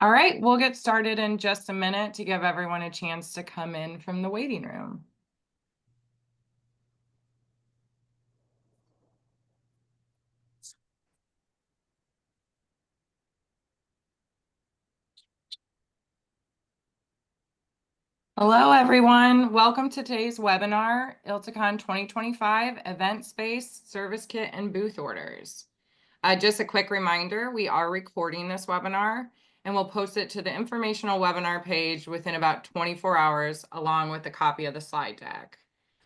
All right, we'll get started in just a minute to give everyone a chance to come in from the waiting room. Hello, everyone. Welcome to today's webinar, ILTACON 2025 Event Space, Service Kit, and Booth Orders. Just a quick reminder, we are recording this webinar and we'll post it to the informational webinar page within about 24 hours, along with a copy of the slide deck.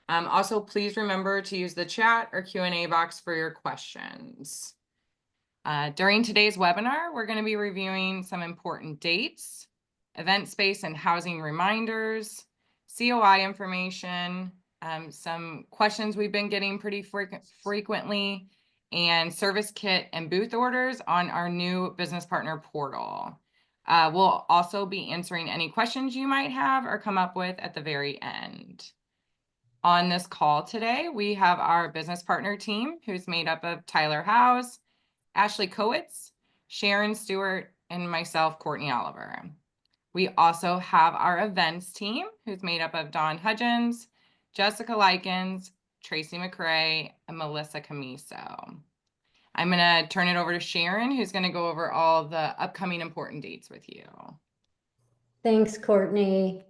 Also, please remember to use the chat or Q&A box for your questions. During today's webinar, we're going to be reviewing some important dates, event space and housing reminders, COI information, some questions we've been getting pretty frequently, and service kit and booth orders on our new business partner portal. We'll also be answering any questions you might have or come up with at the very end. On this call today, we have our business partner team, who's made up of Tyler Howes, Ashley Kowitz, Sharon Stewart, and myself, Courtney Oliver. We also have our events team, who's made up of Dawn Hudgens, Jessica Likens, Tracy McRae, and Melissa Camiso. I'm going to turn it over to Sharon, who's going to go over all the upcoming important dates with you. Thanks, Courtney.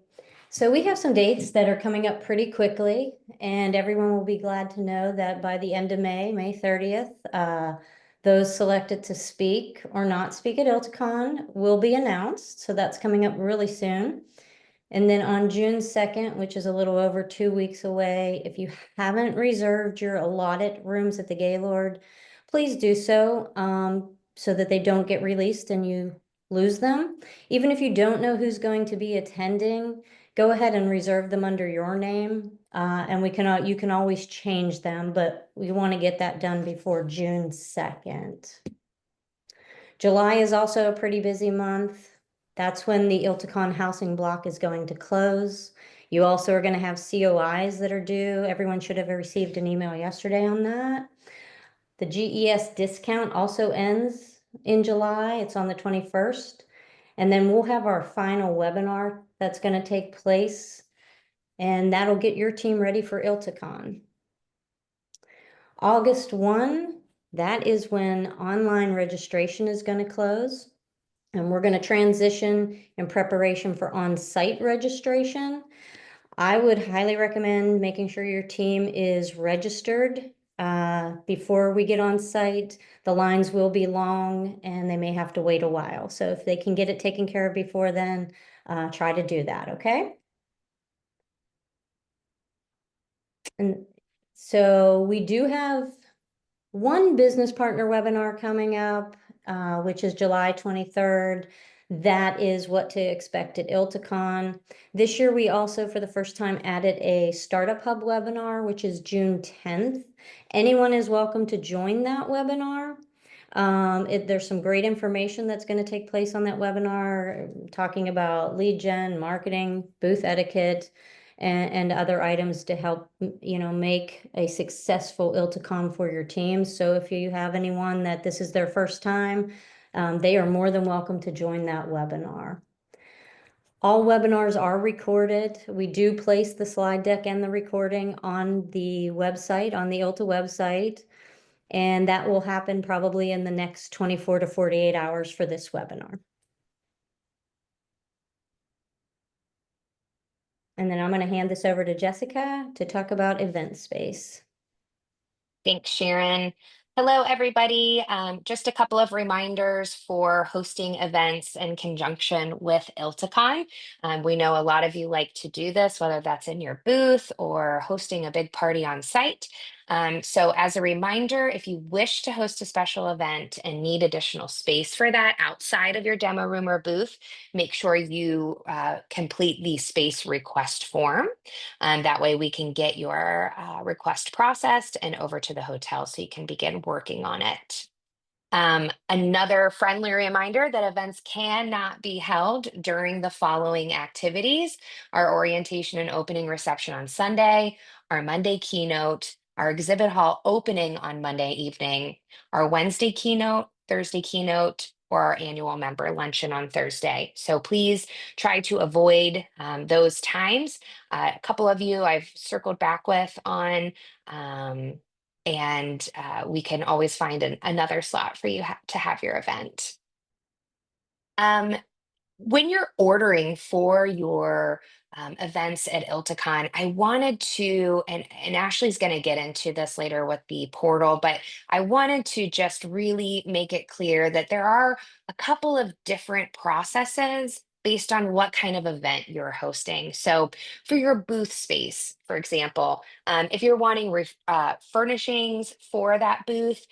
So we have some dates that are coming up pretty quickly, and everyone will be glad to know that by the end of May 30th, those selected to speak or not speak at ILTACON will be announced. So that's coming up really soon. And then on June 2nd, which is a little over 2 weeks away, if you haven't reserved your allotted rooms at the Gaylord, please do so, so that they don't get released and you lose them. Even if you don't know who's going to be attending, go ahead and reserve them under your name, and you can always change them, but we want to get that done before June 2nd. July is also a pretty busy month. That's when the ILTACON housing block is going to close. You also are going to have COIs that are due. Everyone should have received an email yesterday on that. The GES discount also ends in July. It's on the 21st. And then we'll have our final webinar that's going to take place, and that'll get your team ready for ILTACON. August 1, that is when online registration is going to close, and we're going to transition in preparation for on-site registration. I would highly recommend making sure your team is registered before we get on site. The lines will be long and they may have to wait a while. So if they can get it taken care of before then, try to do that, okay? And so we do have one business partner webinar coming up, which is July 23rd. That is what to expect at ILTACON. This year, we also, for the first time, added a Startup Hub webinar, which is June 10th. Anyone is welcome to join that webinar. There's some great information that's going to take place on that webinar, talking about lead gen, marketing, booth etiquette, and other items to help, make a successful ILTACON for your team. So if you have anyone that this is their first time, they are more than welcome to join that webinar. All webinars are recorded. We do place the slide deck and the recording on the website, on the ILTA website, and that will happen probably in the next 24 to 48 hours for this webinar. And then I'm going to hand this over to Jessica to talk about event space. Thanks, Sharon. Hello, everybody. Just a couple of reminders for hosting events in conjunction with ILTACON. We know a lot of you like to do this, whether that's in your booth or hosting a big party on site. So as a reminder, if you wish to host a special event and need additional space for that outside of your demo room or booth, make sure you complete the space request form. That way we can get your request processed and over to the hotel so you can begin working on it. Another friendly reminder that events cannot be held during the following activities: our orientation and opening reception on Sunday, our Monday keynote, our exhibit hall opening on Monday evening, our Wednesday keynote, Thursday keynote, or our annual member luncheon on Thursday. So please try to avoid those times. A couple of you I've circled back with on, and we can always find another slot for you to have your event. When you're ordering for your events at ILTACON, I wanted to, and Ashley's going to get into this later with the portal, but I wanted to just really make it clear that there are a couple of different processes based on what kind of event you're hosting. So for your booth space, for example, if you're wanting furnishings for that booth,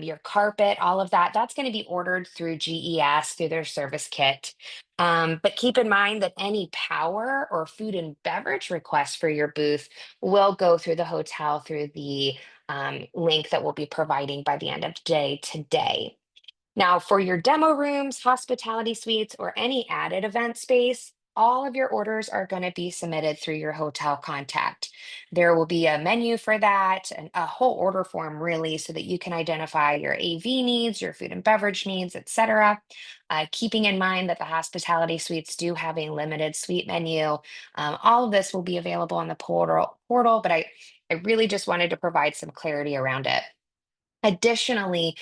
your carpet, all of that, that's going to be ordered through GES through their service kit. But keep in mind that any power or food and beverage requests for your booth will go through the hotel through the link that we'll be providing by the end of the day today. Now, for your demo rooms, hospitality suites, or any added event space, all of your orders are going to be submitted through your hotel contact. There will be a menu for that and a whole order form, really, so that you can identify your AV needs, your food and beverage needs, etc. Keeping in mind that the hospitality suites do have a limited suite menu. All of this will be available on the portal, but I really just wanted to provide some clarity around it. Additionally,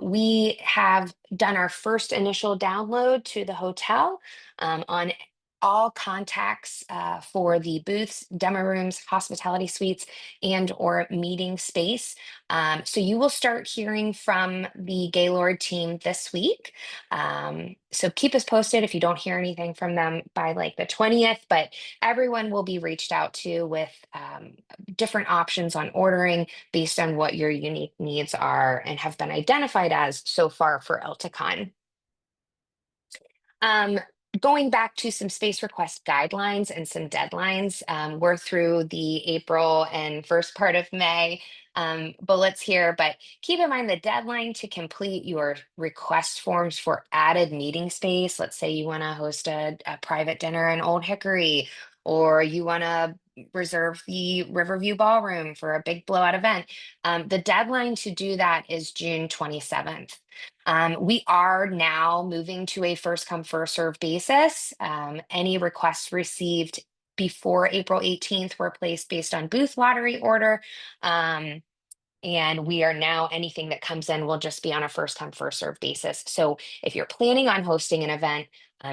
we have done our first initial download to the hotel on all contacts for the booths, demo rooms, hospitality suites, and or meeting space. So you will start hearing from the Gaylord team this week. So keep us posted if you don't hear anything from them by like the 20th, but everyone will be reached out to with different options on ordering based on what your unique needs are and have been identified as so far for ILTACON. Going back to some space request guidelines and some deadlines, we're through the April and first part of May bullets here, but keep in mind the deadline to complete your request forms for added meeting space. Let's say you want to host a private dinner in Old Hickory, or you want to reserve the Riverview Ballroom for a big blowout event. The deadline to do that is June 27th. We are now moving to a first come, first served basis. Any requests received before April 18th were placed based on booth lottery order. And we are now, anything that comes in will just be on a first come, first served basis. So if you're planning on hosting an event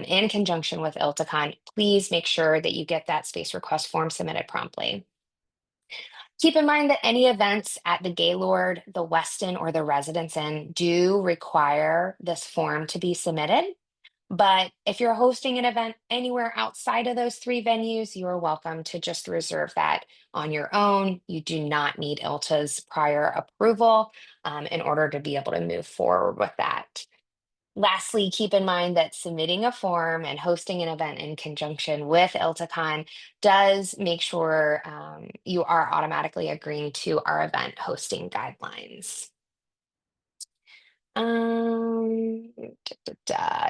in conjunction with ILTACON, please make sure that you get that space request form submitted promptly. Keep in mind that any events at the Gaylord, the Westin, or the Residence Inn do require this form to be submitted. But if you're hosting an event anywhere outside of those three venues, you are welcome to just reserve that on your own. You do not need ILTA's prior approval in order to be able to move forward with that. Lastly, keep in mind that submitting a form and hosting an event in conjunction with ILTACON does make sure you are automatically agreeing to our event hosting guidelines.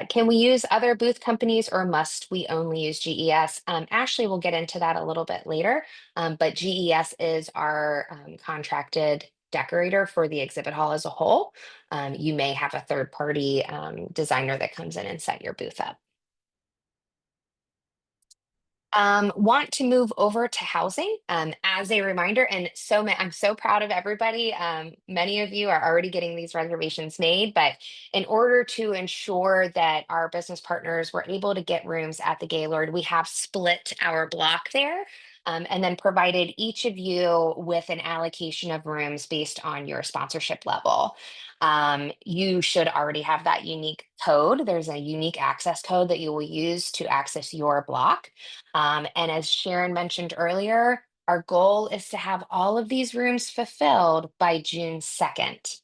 Can we use other booth companies or must we only use GES? Ashley will get into that a little bit later, but GES is our contracted decorator for the exhibit hall as a whole. You may have a third party designer that comes in and set your booth up. Want to move over to housing as a reminder, and I'm so proud of everybody. Many of you are already getting these reservations made, but in order to ensure that our business partners were able to get rooms at the Gaylord, we have split our block there. And then provided each of you with an allocation of rooms based on your sponsorship level. You should already have that unique code. There's a unique access code that you will use to access your block. And as Sharon mentioned earlier, our goal is to have all of these rooms fulfilled by June 2nd.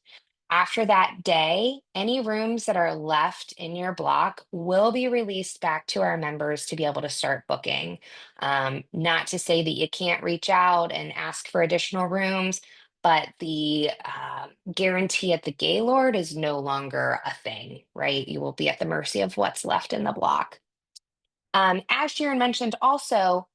After that day, any rooms that are left in your block will be released back to our members to be able to start booking. Not to say that you can't reach out and ask for additional rooms, but the guarantee at the Gaylord is no longer a thing, right? You will be at the mercy of what's left in the block. As Sharon mentioned also,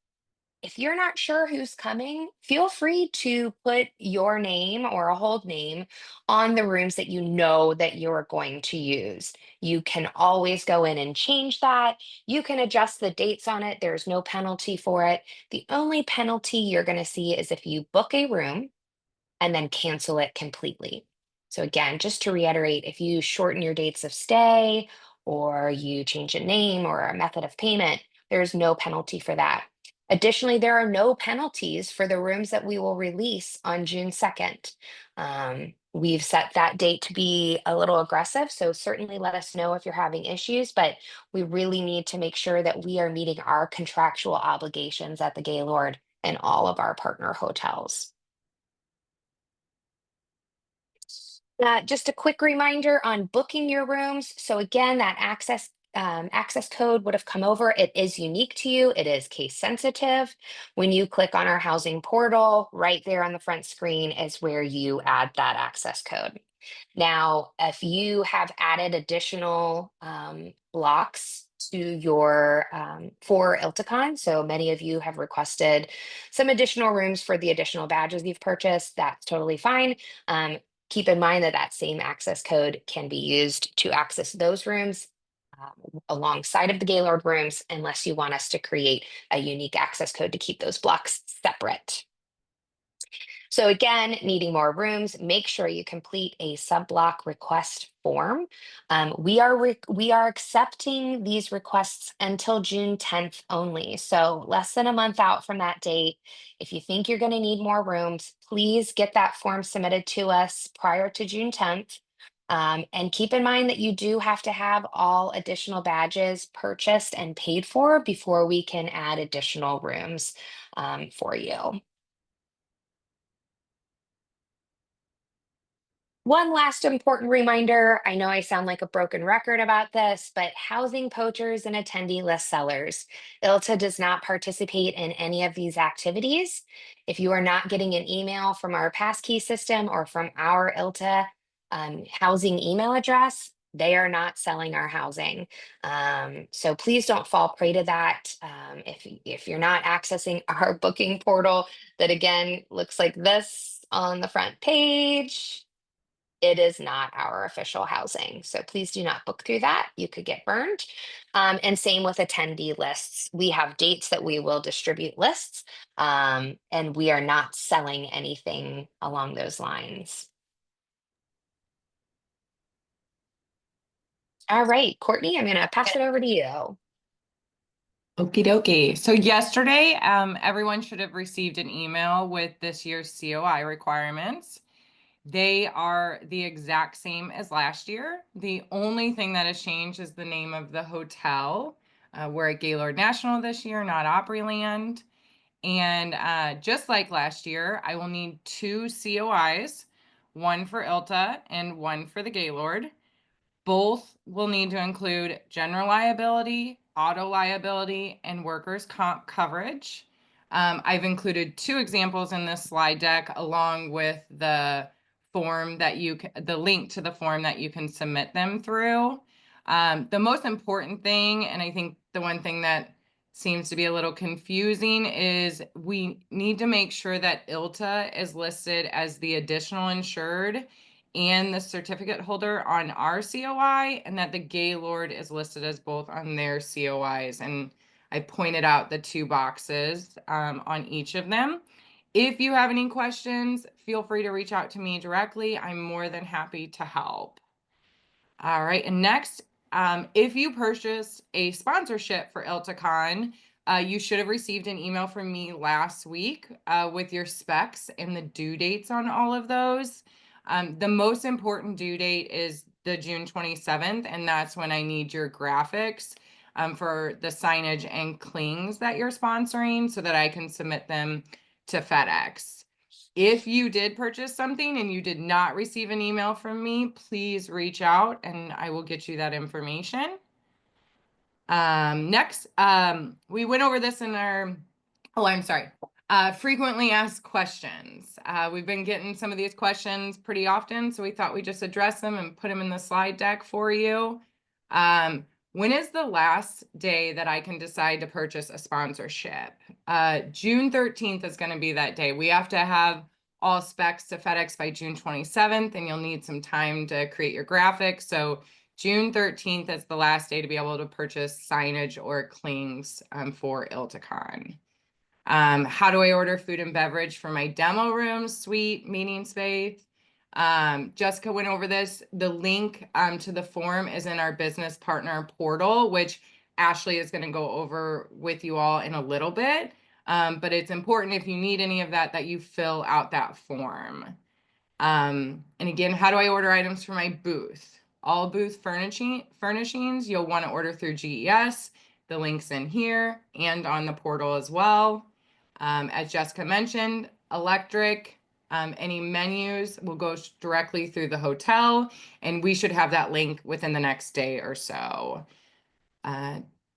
if you're not sure who's coming, feel free to put your name or a hold name on the rooms that you know that you're going to use. You can always go in and change that. You can adjust the dates on it. There's no penalty for it. The only penalty you're going to see is if you book a room and then cancel it completely. So again, just to reiterate, if you shorten your dates of stay or you change a name or a method of payment, there's no penalty for that. Additionally, there are no penalties for the rooms that we will release on June 2nd. We've set that date to be a little aggressive, so certainly let us know if you're having issues, but we really need to make sure that we are meeting our contractual obligations at the Gaylord and all of our partner hotels. Just a quick reminder on booking your rooms. So again, that access code would have come over. It is unique to you. It is case sensitive. When you click on our housing portal, right there on the front screen is where you add that access code. Now, if you have added additional blocks to your for ILTACON, so many of you have requested some additional rooms for the additional badges you've purchased, that's totally fine. Keep in mind that that same access code can be used to access those rooms alongside of the Gaylord rooms, unless you want us to create a unique access code to keep those blocks separate. So again, needing more rooms, make sure you complete a sub-block request form. We are accepting these requests until June 10th only. So less than a month out from that date. If you think you're going to need more rooms, please get that form submitted to us prior to June 10th. And keep in mind that you do have to have all additional badges purchased and paid for before we can add additional rooms for you. One last important reminder, I know I sound like a broken record about this, but housing poachers and attendee list sellers. ILTA does not participate in any of these activities. If you are not getting an email from our passkey system or from our ILTA housing email address, they are not selling our housing. So please don't fall prey to that. If you're not accessing our booking portal, that again looks like this on the front page, it is not our official housing. So please do not book through that. You could get burned. And same with attendee lists. We have dates that we will distribute lists, and we are not selling anything along those lines. All right, Courtney, I'm going to pass it over to you. Okie dokie. So yesterday, everyone should have received an email with this year's COI requirements. They are the exact same as last year. The only thing that has changed is the name of the hotel. We're at Gaylord National this year, not Opryland. And just like last year, I will need 2 COIs, one for ILTA and one for the Gaylord. Both will need to include general liability, auto liability, and workers' comp coverage. I've included 2 examples in this slide deck along with the form that the link to the form that you can submit them through. The most important thing, and I think the one thing that seems to be a little confusing, is we need to make sure that ILTA is listed as the additional insured and the certificate holder on our COI, and that the Gaylord is listed as both on their COIs. And I pointed out the 2 boxes on each of them. If you have any questions, feel free to reach out to me directly. I'm more than happy to help. All right, and next, if you purchase a sponsorship for ILTACON, you should have received an email from me last week with your specs and the due dates on all of those. The most important due date is the June 27th, and that's when I need your graphics for the signage and clings that you're sponsoring so that I can submit them to FedEx. If you did purchase something and you did not receive an email from me, please reach out and I will get you that information. Next, we went over this in our, frequently asked questions. We've been getting some of these questions pretty often, so we thought we'd just address them and put them in the slide deck for you. When is the last day that I can decide to purchase a sponsorship? June 13th is going to be that day. We have to have all specs to FedEx by June 27th, and you'll need some time to create your graphics. So June 13th is the last day to be able to purchase signage or clings for ILTACON. How do I order food and beverage for my demo room, suite, meeting space? Jessica went over this. The link to the form is in our business partner portal, which Ashley is going to go over with you all in a little bit. But it's important, if you need any of that, that you fill out that form. And again, how do I order items for my booth? All booth furnishings you'll want to order through GES. The link's in here and on the portal as well. As Jessica mentioned, electric, any menus will go directly through the hotel, and we should have that link within the next day or so.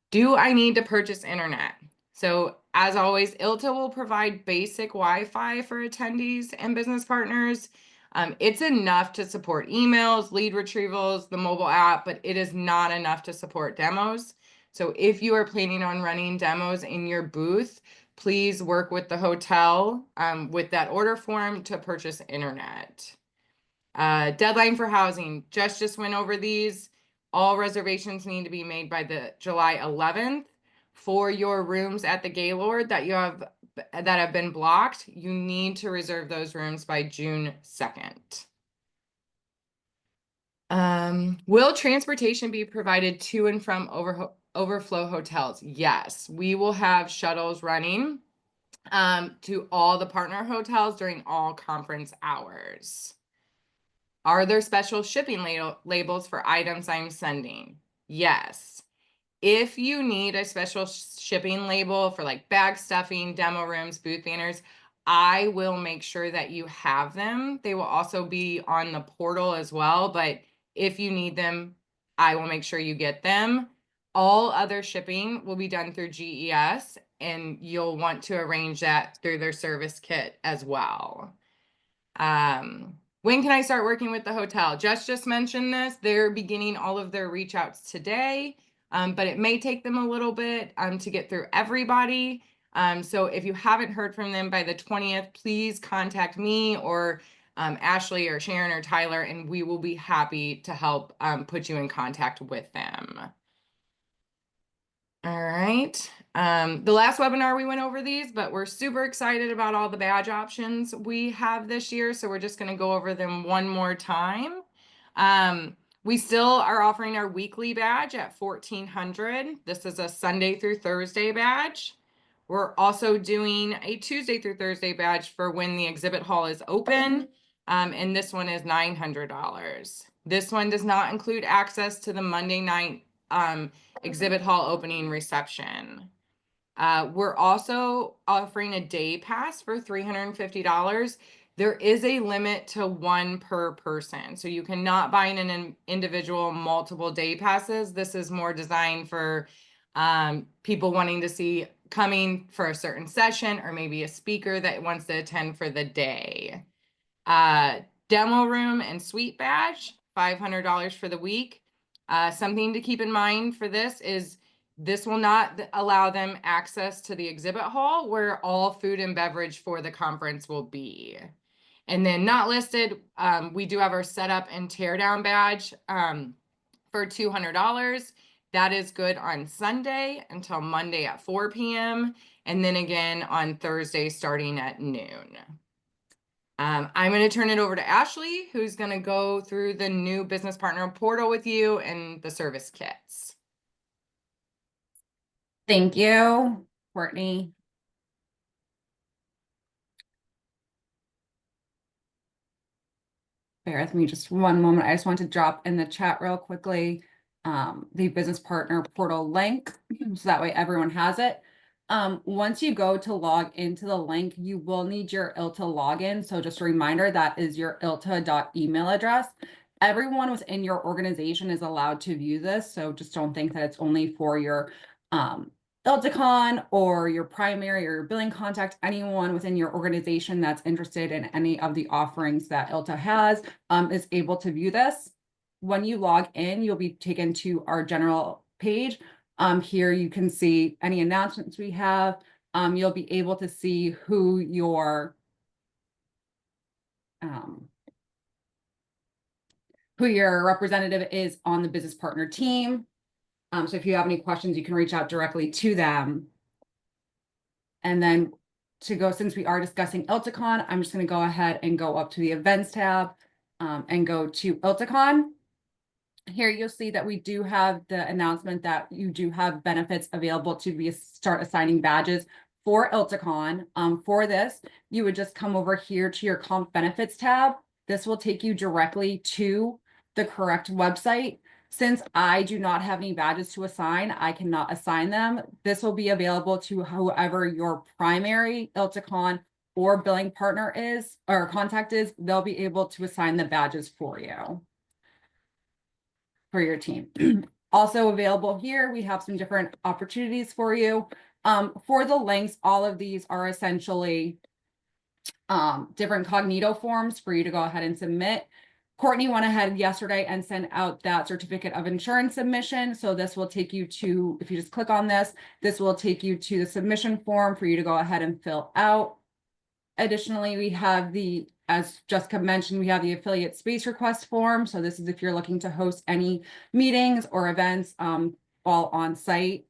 Do I need to purchase internet? So as always, ILTA will provide basic Wi-Fi for attendees and business partners. It's enough to support emails, lead retrievals, the mobile app, but it is not enough to support demos. So if you are planning on running demos in your booth, please work with the hotel with that order form to purchase internet. Deadline for housing, just went over these. All reservations need to be made by the July 11th. For your rooms at the Gaylord that have been blocked, you need to reserve those rooms by June 2nd. Will transportation be provided to and from overflow hotels? Yes, we will have shuttles running to all the partner hotels during all conference hours. Are there special shipping labels for items I'm sending? Yes. If you need a special shipping label for like bag stuffing, demo rooms, booth banners, I will make sure that you have them. They will also be on the portal as well, but if you need them, I will make sure you get them. All other shipping will be done through GES, and you'll want to arrange that through their service kit as well. When can I start working with the hotel? Just mentioned this. They're beginning all of their reach outs today, but it may take them a little bit to get through everybody. So if you haven't heard from them by the 20th, please contact me or Ashley or Sharon or Tyler, and we will be happy to help put you in contact with them. All right. The last webinar we went over these, but we're super excited about all the badge options we have this year. So we're just going to go over them one more time. We still are offering our weekly badge at $1,400. This is a Sunday through Thursday badge. We're also doing a Tuesday through Thursday badge for when the exhibit hall is open. And this one is $900. This one does not include access to the Monday night exhibit hall opening reception. We're also offering a day pass for $350. There is a limit to one per person. So you cannot buy an individual multiple day passes. This is more designed for people wanting to see coming for a certain session, or maybe a speaker that wants to attend for the day. Demo room and suite badge, $500 for the week. Something to keep in mind for this is this will not allow them access to the exhibit hall where all food and beverage for the conference will be. And then not listed, we do have our setup and teardown badge for $200. That is good on Sunday until Monday at 4 p.m. and then again on Thursday starting at noon. I'm going to turn it over to Ashley, who's going to go through the new business partner portal with you and the service kits. Thank you, Courtney. Bear with me just one moment. I just want to drop in the chat real quickly the business partner portal link so that way everyone has it. Once you go to log into the link, you will need your ILTA login. So just a reminder, that is your ilta.email address. Everyone within your organization is allowed to view this. So just don't think that it's only for your ILTACON or your primary or your billing contact. Anyone within your organization that's interested in any of the offerings that ILTA has is able to view this. When you log in, you'll be taken to our general page. Here you can see any announcements we have. You'll be able to see who your representative is on the business partner team. So if you have any questions, you can reach out directly to them. And then since we are discussing ILTACON, I'm just going to go ahead and go up to the events tab and go to ILTACON. Here you'll see that we do have the announcement that you do have benefits available to start assigning badges for ILTACON. For this, you would just come over here to your comp benefits tab. This will take you directly to the correct website. Since I do not have any badges to assign, I cannot assign them. This will be available to whoever your primary ILTACON or billing partner is or contact is. They'll be able to assign the badges for you, for your team. Also available here, we have some different opportunities for you. For the links, all of these are essentially different Cognito forms for you to go ahead and submit. Courtney went ahead yesterday and sent out that certificate of insurance submission. So this will take you to, if you just click on this, this will take you to the submission form for you to go ahead and fill out. Additionally, we have as Jessica mentioned, we have the affiliate space request form. So this is if you're looking to host any meetings or events while on site.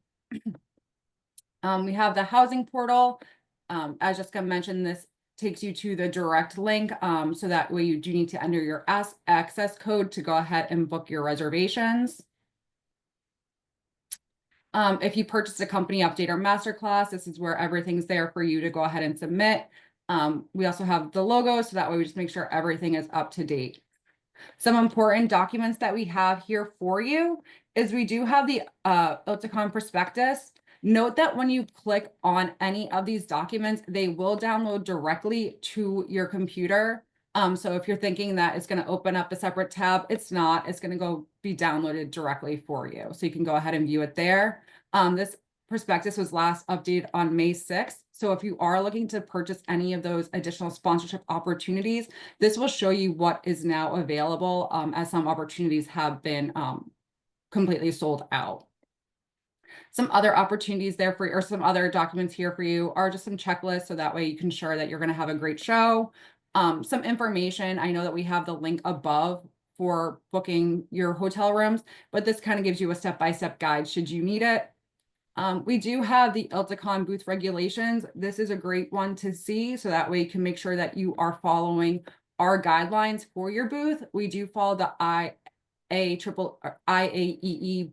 We have the housing portal. As Jessica mentioned, this takes you to the direct link. So that way you do need to enter your access code to go ahead and book your reservations. If you purchase a company update or masterclass, this is where everything's there for you to go ahead and submit. We also have the logo, so that way we just make sure everything is up to date. Some important documents that we have here for you is we do have the ILTACON prospectus. Note that when you click on any of these documents, they will download directly to your computer. So if you're thinking that it's going to open up a separate tab, it's not. It's going to be downloaded directly for you. So you can go ahead and view it there. This prospectus was last updated on May 6th. So if you are looking to purchase any of those additional sponsorship opportunities, this will show you what is now available, as some opportunities have been completely sold out. Some other opportunities there for you, or some other documents here for you, are just some checklists. So that way you can ensure that you're going to have a great show. Some information. I know that we have the link above for booking your hotel rooms, but this kind of gives you a step-by-step guide should you need it. We do have the ILTACON booth regulations. This is a great one to see. So that way you can make sure that you are following our guidelines for your booth. We do follow the IAEE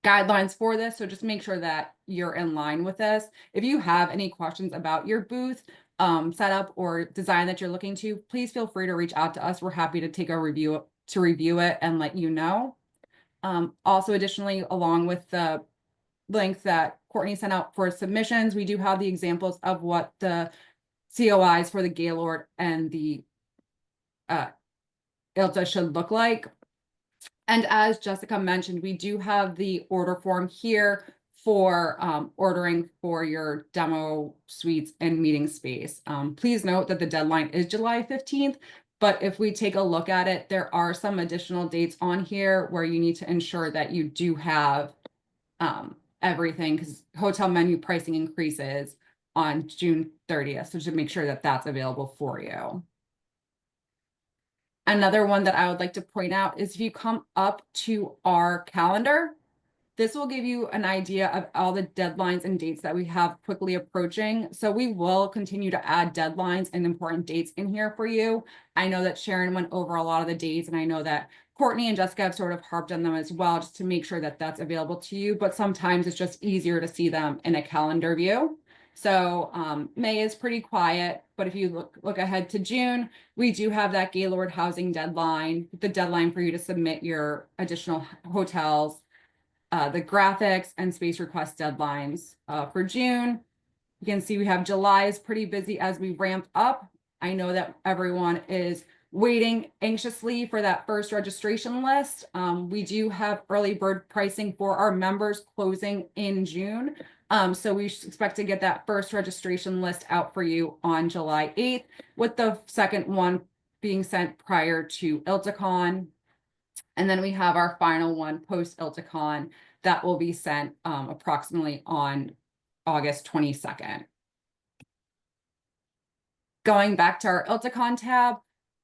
guidelines for this. So just make sure that you're in line with this. If you have any questions about your booth setup or design that you're looking to, please feel free to reach out to us. We're happy to take a review it and let you know. Also, additionally, along with the links that Courtney sent out for submissions, we do have the examples of what the COIs for the Gaylord and the ILTA should look like. And as Jessica mentioned, we do have the order form here for ordering for your demo suites and meeting space. Please note that the deadline is July 15th. But if we take a look at it, there are some additional dates on here where you need to ensure that you do have everything, because hotel menu pricing increases on June 30th. So to make sure that that's available for you. Another one that I would like to point out is if you come up to our calendar, this will give you an idea of all the deadlines and dates that we have quickly approaching. So we will continue to add deadlines and important dates in here for you. I know that Sharon went over a lot of the dates, and I know that Courtney and Jessica have sort of harped on them as well, just to make sure that that's available to you. But sometimes it's just easier to see them in a calendar view. So May is pretty quiet, but if you look ahead to June, we do have that Gaylord housing deadline, the deadline for you to submit your additional hotels, the graphics and space request deadlines for June. You can see we have July is pretty busy as we ramp up. I know that everyone is waiting anxiously for that first registration list. We do have early bird pricing for our members closing in June. So we expect to get that first registration list out for you on July 8th, with the second one being sent prior to ILTACON. And then we have our final one post ILTACON that will be sent approximately on August 22nd. Going back to our ILTACON tab,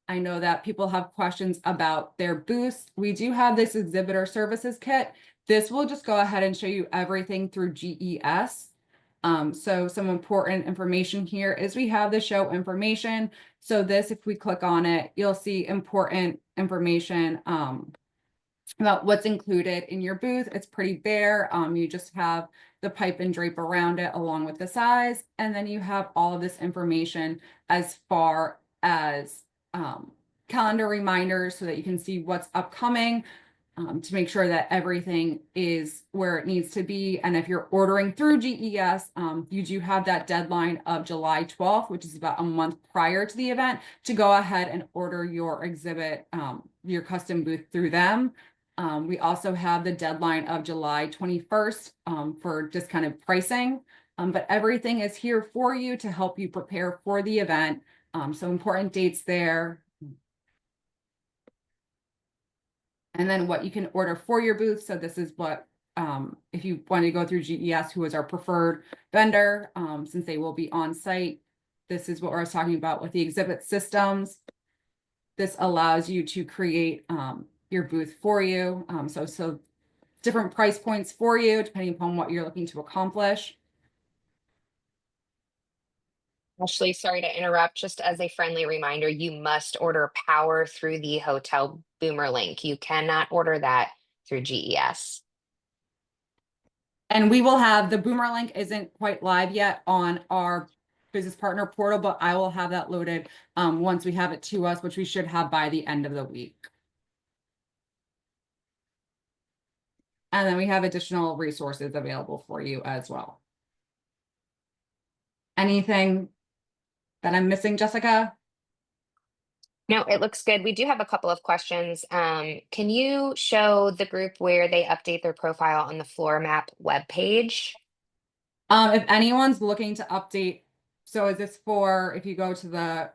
I know that people have questions about their booths. We do have this exhibitor services kit. This will just go ahead and show you everything through GES. So some important information here is we have the show information. So this, if we click on it, you'll see important information about what's included in your booth. It's pretty bare. You just have the pipe and drape around it along with the size. And then you have all of this information as far as calendar reminders so that you can see what's upcoming, to make sure that everything is where it needs to be. And if you're ordering through GES, you do have that deadline of July 12th, which is about a month prior to the event, to go ahead and order your exhibit, your custom booth through them. We also have the deadline of July 21st for just kind of pricing, but everything is here for you to help you prepare for the event. So important dates there. And then what you can order for your booth. So this is what, if you want to go through GES, who is our preferred vendor, since they will be on site, this is what I was talking about with the exhibit systems. This allows you to create your booth for you. So different price points for you, depending upon what you're looking to accomplish. Ashley, sorry to interrupt. Just as a friendly reminder, you must order power through the hotel Boomer link. You cannot order that through GES. And we will have the Boomer link isn't quite live yet on our business partner portal, but I will have that loaded once we have it to us, which we should have by the end of the week. And then we have additional resources available for you as well. Anything that I'm missing, Jessica? No, it looks good. We do have a couple of questions. Can you show the group where they update their profile on the floor map webpage? If anyone's looking to update, so is this for, if you go to the,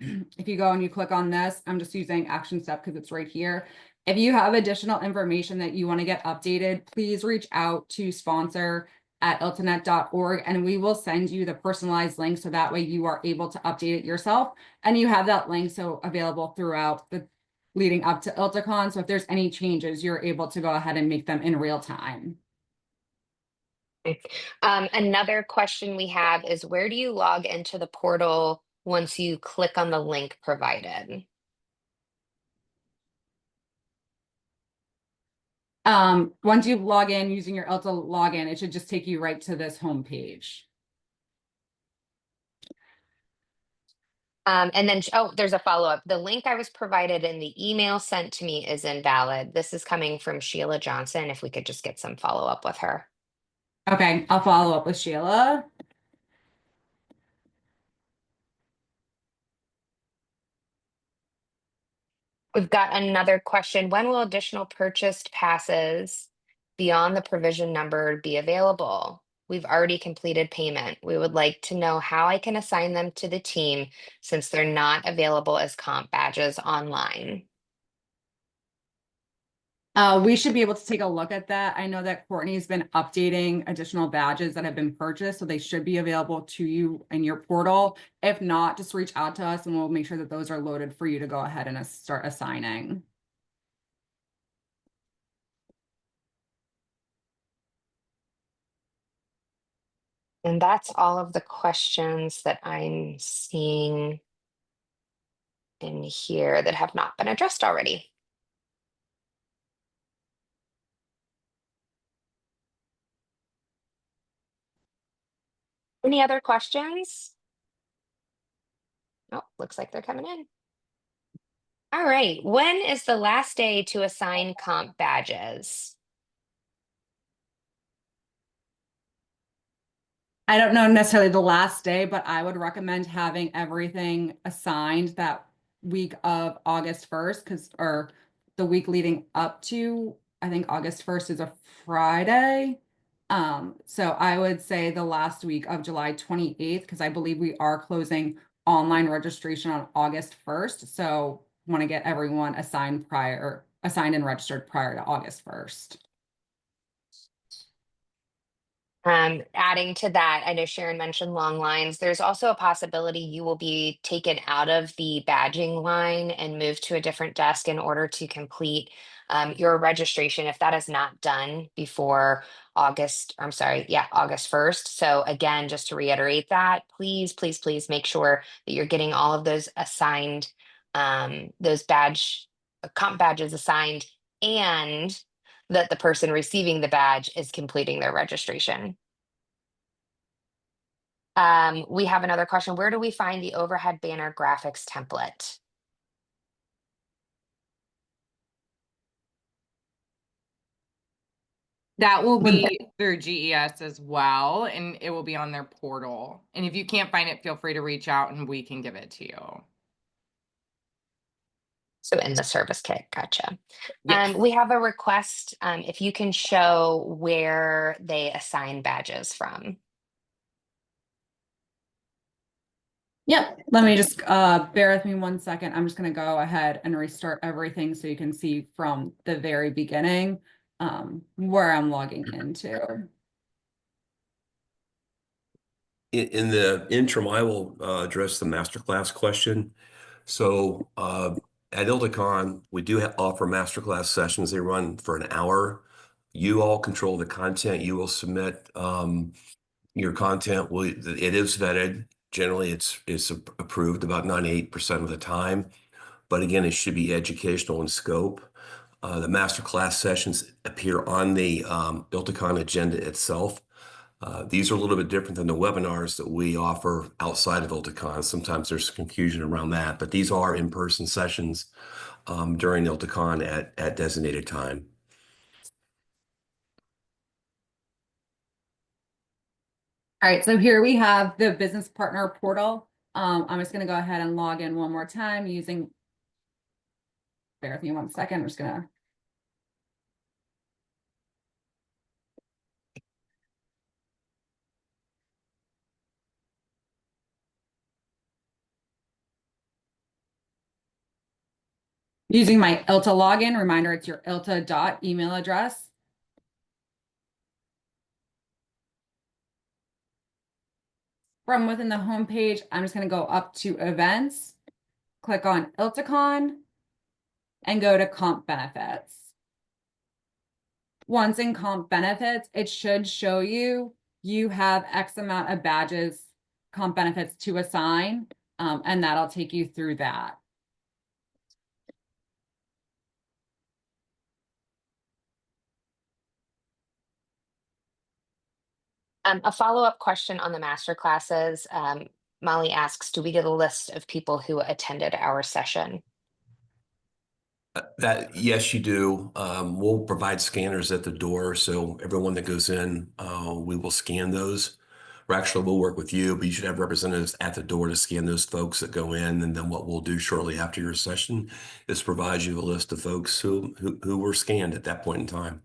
if you go and you click on this, I'm just using action step because it's right here. If you have additional information that you want to get updated, please reach out to sponsor@iltanet.org and we will send you the personalized link so that way you are able to update it yourself. And you have that link so available throughout the leading up to ILTACON. So if there's any changes, you're able to go ahead and make them in real time. Another question we have is, where do you log into the portal once you click on the link provided? Once you log in using your ILTA login, it should just take you right to this homepage. And then, oh, there's a follow-up. The link I was provided in the email sent to me is invalid. This is coming from Sheila Johnson. If we could just get some follow-up with her. Okay, I'll follow up with Sheila. We've got another question. When will additional purchased passes beyond the provision number be available? We've already completed payment. We would like to know how I can assign them to the team since they're not available as comp badges online. We should be able to take a look at that. I know that Courtney's been updating additional badges that have been purchased, so they should be available to you in your portal. If not, just reach out to us and we'll make sure that those are loaded for you to go ahead and start assigning. And that's all of the questions that I'm seeing in here that have not been addressed already. Any other questions? Oh, looks like they're coming in. All right, when is the last day to assign comp badges? I don't know necessarily the last day, but I would recommend having everything assigned that week of August 1st, or the week leading up to, I think August 1st is a Friday. So I would say the last week of July 28th, because I believe we are closing online registration on August 1st. So want to get everyone assigned prior assigned and registered prior to August 1st. Adding to that, I know Sharon mentioned long lines. There's also a possibility you will be taken out of the badging line and moved to a different desk in order to complete your registration if that is not done before August 1st. So again, just to reiterate that, please, please, please make sure that you're getting all of those assigned, those comp badges assigned, and that the person receiving the badge is completing their registration. We have another question. Where do we find the overhead banner graphics template? That will be through GES as well, and it will be on their portal. And if you can't find it, feel free to reach out and we can give it to you. So in the service kit, gotcha. Yes. We have a request, if you can show where they assign badges from. Yep, let me just bear with me 1 second. I'm just going to go ahead and restart everything so you can see from the very beginning where I'm logging into. In the interim, I will address the masterclass question. So at ILTACON, we do offer masterclass sessions. They run for an hour. You all control the content. You will submit your content. It is vetted. Generally, it's approved about 98% of the time. But again, it should be educational in scope. The masterclass sessions appear on the ILTACON agenda itself. These are a little bit different than the webinars that we offer outside of ILTACON. Sometimes there's confusion around that, but these are in-person sessions during ILTACON at designated time. All right, so here we have the business partner portal. I'm just going to go ahead and log in one more time using, bear with me 1 second. I'm just going to. Using my ILTA login, reminder, it's your ILTA email address. From within the homepage, I'm just going to go up to events, click on ILTACON, and go to comp benefits. Once in comp benefits, it should show you have X amount of badges, comp benefits to assign, and that'll take you through that. A follow-up question on the master classes. Molly asks, do we get a list of people who attended our session? Yes, you do. We'll provide scanners at the door, so everyone that goes in, we will scan those. We'll work with you, but you should have representatives at the door to scan those folks that go in. And then what we'll do shortly after your session is provide you a list of folks who were scanned at that point in time.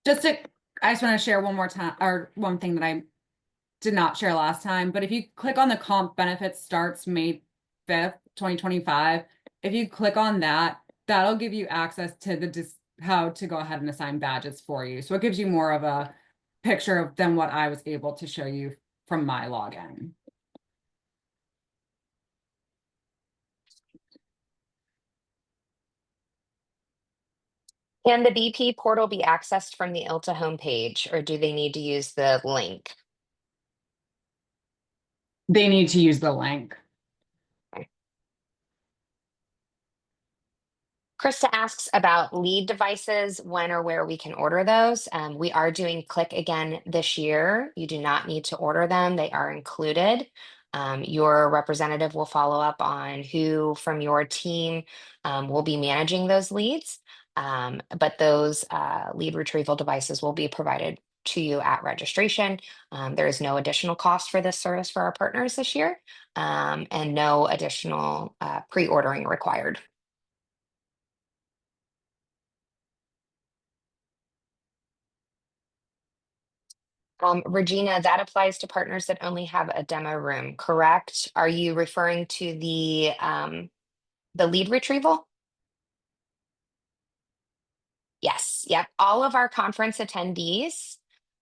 I just want to share one more time, or one thing that I did not share last time, but if you click on the comp benefits starts May 5th, 2025, if you click on that, that'll give you access to how to go ahead and assign badges for you. So it gives you more of a picture than what I was able to show you from my login. Can the BP portal be accessed from the ILTA homepage, or do they need to use the link? They need to use the link. Krista asks about lead devices, when or where we can order those. We are doing Click again this year. You do not need to order them. They are included. Your representative will follow up on who from your team will be managing those leads. But those lead retrieval devices will be provided to you at registration. There is no additional cost for this service for our partners this year, and no additional pre-ordering required. Regina, that applies to partners that only have a demo room, correct? Are you referring to the lead retrieval? Yes, yep. All of our conference attendees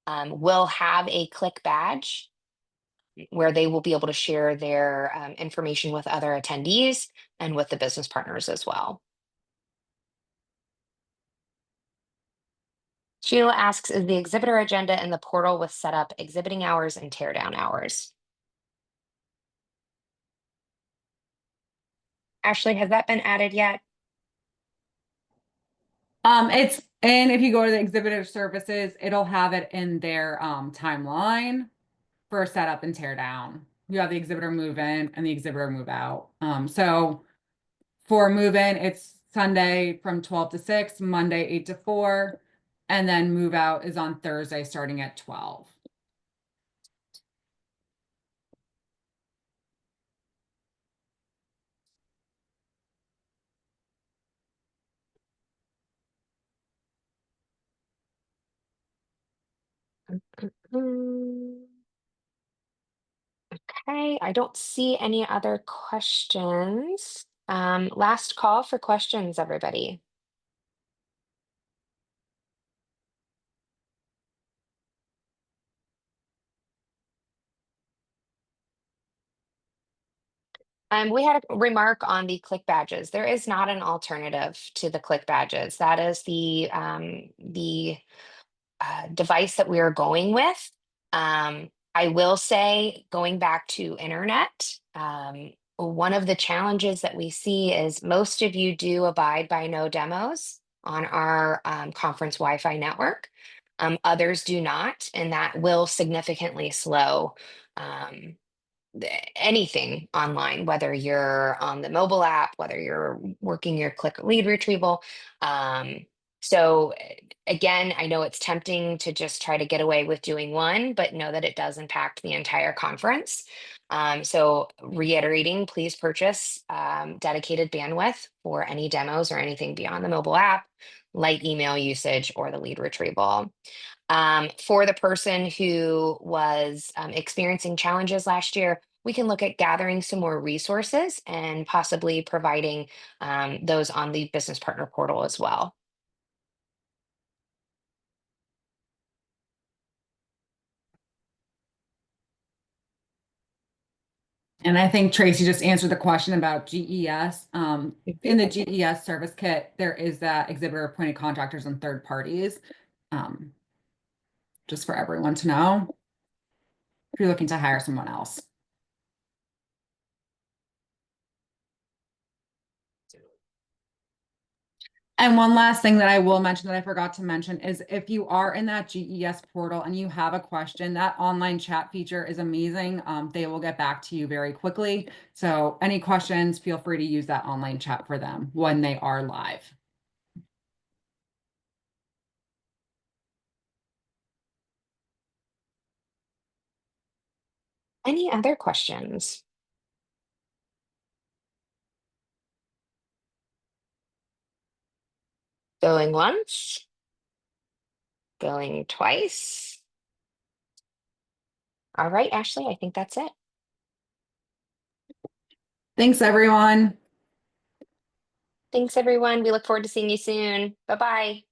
will have a click badge where they will be able to share their information with other attendees and with the business partners as well. Sheila asks, is the exhibitor agenda in the portal with setup, exhibiting hours, and teardown hours? Ashley, has that been added yet? And if you go to the exhibitor services, it'll have it in their timeline for setup and tear down. You have the exhibitor move in and the exhibitor move out. So for move in, it's Sunday from 12 to 6, Monday 8 to 4, and then move out is on Thursday starting at 12. Mm, Okay, I don't see any other questions. Last call for questions, everybody. We had a remark on the click badges. There is not an alternative to the click badges. That is the device that we are going with. I will say, going back to internet, one of the challenges that we see is most of you do abide by no demos on our conference Wi-Fi network. Others do not, and that will significantly slow anything online, whether you're on the mobile app, whether you're working your click lead retrieval. So again, I know it's tempting to just try to get away with doing one, but know that it does impact the entire conference. So reiterating, please purchase dedicated bandwidth for any demos or anything beyond the mobile app, light email usage, or the lead retrieval. For the person who was experiencing challenges last year, we can look at gathering some more resources and possibly providing those on the business partner portal as well. And I think Tracy just answered the question about GES. In the GES service kit, there is that exhibitor appointed contractors and third parties. Just for everyone to know, if you're looking to hire someone else. And one last thing that I will mention that I forgot to mention is if you are in that GES portal and you have a question, that online chat feature is amazing. They will get back to you very quickly. So any questions, feel free to use that online chat for them when they are live. Any other questions? Going once, going twice. All right, Ashley, I think that's it. Thanks, everyone. Thanks, everyone. We look forward to seeing you soon. Bye-bye.